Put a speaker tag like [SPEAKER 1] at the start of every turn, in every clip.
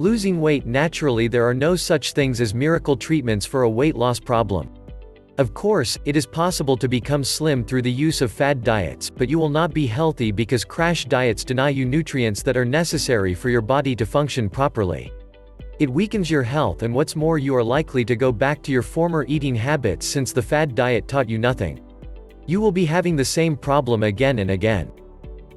[SPEAKER 1] Losing weight naturally. There are no such things as miracle treatments for a weight loss problem. Of course, it is possible to become slim through the use of fad diets, but you will not be healthy because crash diets deny you nutrients that are necessary for your body to function properly. It weakens your health, and what's more, you are likely to go back to your former eating habits since the fad diet taught you nothing. You will be having the same problem again and again.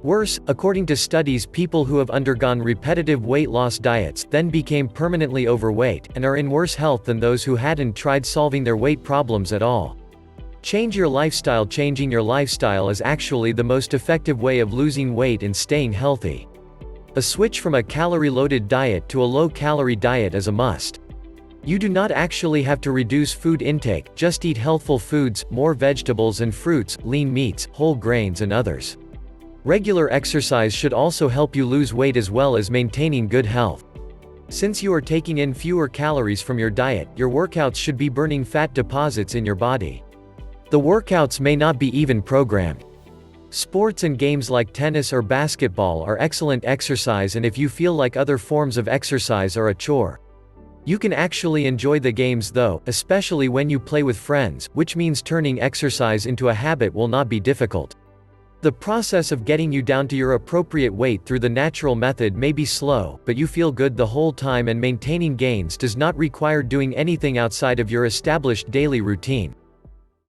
[SPEAKER 1] Worse, according to studies, people who have undergone repetitive weight loss diets then became permanently overweight, and are in worse health than those who hadn't tried solving their weight problems at all. Change your lifestyle. Changing your lifestyle is actually the most effective way of losing weight and staying healthy. A switch from a calorie-loaded diet to a low-calorie diet is a must. You do not actually have to reduce food intake, just eat healthful foods, more vegetables and fruits, lean meats, whole grains and others. Regular exercise should also help you lose weight as well as maintaining good health. Since you are taking in fewer calories from your diet, your workouts should be burning fat deposits in your body. The workouts may not be even programmed. Sports and games like tennis or basketball are excellent exercise, and if you feel like other forms of exercise are a chore, you can actually enjoy the games though, especially when you play with friends, which means turning exercise into a habit will not be difficult. The process of getting you down to your appropriate weight through the natural method may be slow, but you feel good the whole time, and maintaining gains does not require doing anything outside of your established daily routine.